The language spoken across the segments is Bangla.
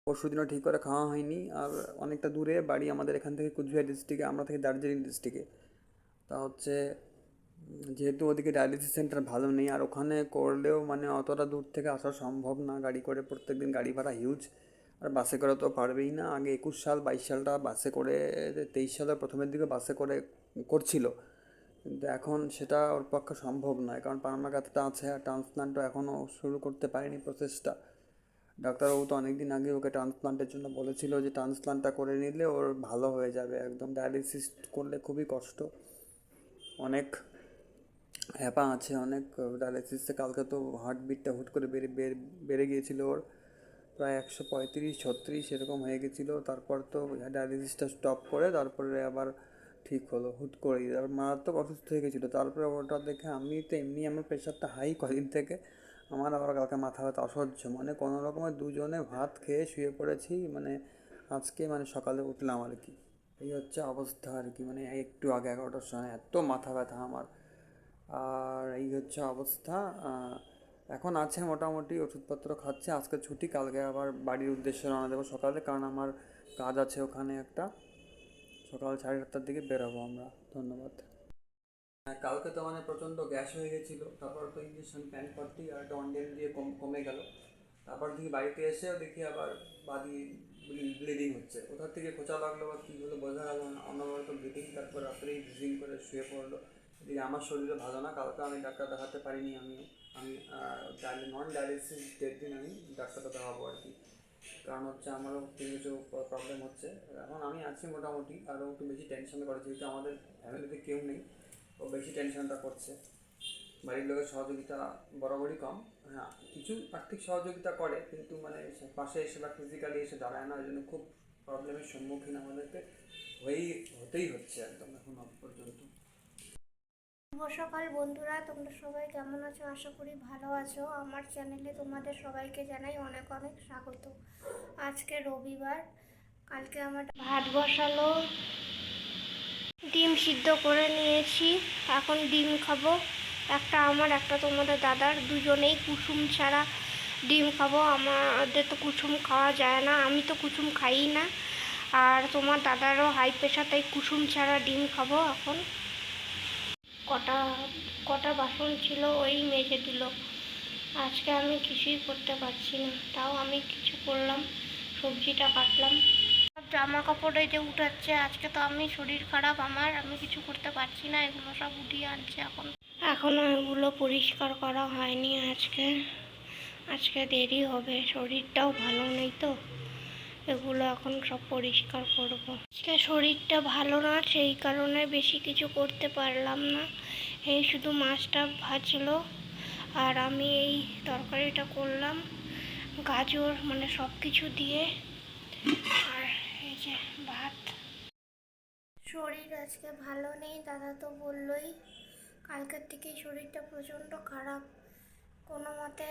পরশুদিনও ঠিক করে খাওয়া হয়নি। আর অনেকটা দূরে বাড়ি আমাদের এখান থেকে, কুচবিহার ডিস্ট্রিক্টে, আমরা থাকি দার্জিলিং ডিস্ট্রিক্টে। তা হচ্ছে যেহেতু ওদিকে ডায়ালিসিস সেন্টার ভালো নেই, আর ওখানে করলেও মানে অতটা দূর থেকে আসা সম্ভব না গাড়ি করে, প্রত্যেকদিন গাড়ি ভাড়া হিউজ। আর বাসে করে তো পারবেই না। আগে 21 সাল 22 সালটা বাসে করে, 23 সালের প্রথমের দিকে বাসে করে করছিল, কিন্তু এখন সেটা ওর পক্ষে সম্ভব নয়, কারণ প্রাণাঘাতটা আছে আর ট্রান্সপ্লান্টও এখনও শুরু করতে পারেনি প্রসেসটা। ডাক্তারবাবু তো অনেক দিন আগে ওকে ট্রান্সপ্লান্টের জন্য বলেছিল যে ট্রান্সপ্লান্টটা করে নিলে ওর ভালো হয়ে যাবে একদম। ডায়ালিসিস করলে খুবই কষ্ট, অনেক হ্যাপা আছে অনেক। ডায়ালিসিসে কালকে তো হার্টবিটটা হুট করে বেড়ে গিয়েছিল ওর, প্রায় 135-36 এরকম হয়ে গেছিলো। তারপর তো ডায়ালিসিসটা স্টপ করে তারপরে আবার ঠিক হলো হুট করেই, আবার মারাত্মক অসুস্থ হয়ে গেছিলো। তারপরে ওটা দেখে আমি তো এমনি আমার প্রেশারটা হাই কদিন থেকে, আমার আবার কালকে মাথা ব্যথা অসহ্য, মানে কোনো রকমের দুজনে ভাত খেয়ে শুয়ে পড়েছি, মানে আজকে মানে সকালে উঠলাম আর কি। এই হচ্ছে অবস্থা আর কি, মানে একটু আগে 11টার সময় এত মাথা ব্যথা আমার। আর এই হচ্ছে অবস্থা। এখন আছে মোটামুটি, ওষুধপত্র খাচ্ছে। আজকে ছুটি, কালকে আবার বাড়ির উদ্দেশ্যে রওনা দেবো সকালে, কারণ আমার কাজ আছে ওখানে একটা। সকাল 7:30টার দিকে বেরোবো আমরা। ধন্যবাদ। হ্যাঁ, কালকে তো মানে প্রচণ্ড গ্যাস হয়ে গেছিলো, তারপর তো ইঞ্জেকশন প্যান ফর্টি আর একটা অনডেন দিয়ে কমে গেল। তারপর দেখি বাড়িতে এসেও দেখি আবার বাদি ব্লিডিং হচ্ছে, কোথার থেকে খোঁচা লাগলো বা কী হলো বোঝা গেল না, অনবরত ব্লিডিং। তারপর রাত্রেই ব্লিডিং করে শুয়ে পড়লো। এদিকে আমার শরীরে ভালো না, কালকে আমি ডাক্তার দেখাতে পারিনি। আমি নন ডায়ালিসিস ডেট দিন আমি ডাক্তারটা দেখাবো আর কি, কারণ হচ্ছে আমারও কিছু প্রবলেম হচ্ছে। এখন আমি আছি মোটামুটি, আরও একটু বেশি টেনশন করে, যেহেতু আমাদের ফ্যামিলিতে কেউ নেই, ও বেশি টেনশনটা করছে। বাড়ির লোকের সহযোগিতা বরাবরই কম। হ্যাঁ, কিছু আর্থিক সহযোগিতা করে, কিন্তু মানে পাশে এসে বা ফিজিক্যালি এসে দাঁড়ায় না, ওই জন্য খুব প্রবলেমের সম্মুখীন আমাদেরকে হতেই হচ্ছে একদম এখন পর্যন্ত। শুভ সকাল বন্ধুরা, তোমরা সবাই কেমন আছো? আশা করি ভালো আছো। আমার চ্যানেলে তোমাদের সবাইকে জানাই অনেক অনেক স্বাগত। আজকে রবিবার, কালকে আমার ভাত বসালো, ডিম সিদ্ধ করে নিয়েছি, এখন ডিম খাবো। একটা আমার, একটা তোমাদের দাদার, দুজনেই কুসুম ছাড়া ডিম খাবো। আমাদের তো কুসুম খাওয়া যায় না, আমি তো কুসুম খাই না। আর তোমার দাদারও হাই প্রেশার, তাই কুসুম ছাড়া ডিম খাবো এখন। কটা কটা বাসন ছিল ওই মেজে দিল। আজকে আমি কিছুই করতে পারছি না, তাও আমি কিছু করলাম, সবজিটা কাটলাম। জামা কাপড় এই যে উঠাচ্ছে, আজকে তো আমি শরীর খারাপ আমার, আমি কিছু করতে পারছি না, এগুলো সব উঠিয়ে আনছে এখনো এগুলো পরিষ্কার করা হয়নি। আজকে দেরি হবে, শরীরটাও ভালো নেই তো, এগুলো এখন সব পরিষ্কার করব। আজকে শরীরটা ভালো না, সেই কারণে বেশি কিছু করতে পারলাম না। এই শুধু মাছটা ভাজলো আর আমি এই তরকারিটা করলাম, গাজর মানে সব কিছু দিয়ে। আর এই যে ভাত। শরীর আজকে ভালো নেই, দাদা তো বললোই, কালকের থেকেই শরীরটা প্রচণ্ড খারাপ। কোনো মতে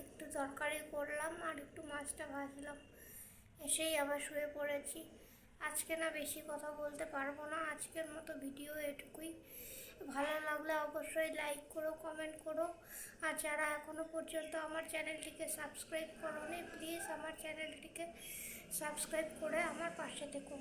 একটু তরকারি করলাম আর একটু মাছটা ভাজলাম, এসেই আবার শুয়ে পড়েছি। আজকে না বেশি কথা বলতে পারবো না, আজকের মতো ভিডিও এটুকুই। ভালো লাগলে অবশ্যই লাইক করো, কমেন্ট করো। আর যারা এখনও পর্যন্ত আমার চ্যানেলটিকে সাবস্ক্রাইব করোনি, প্লিজ আমার চ্যানেলটিকে সাবস্ক্রাইব করে আমার পাশে থেকো।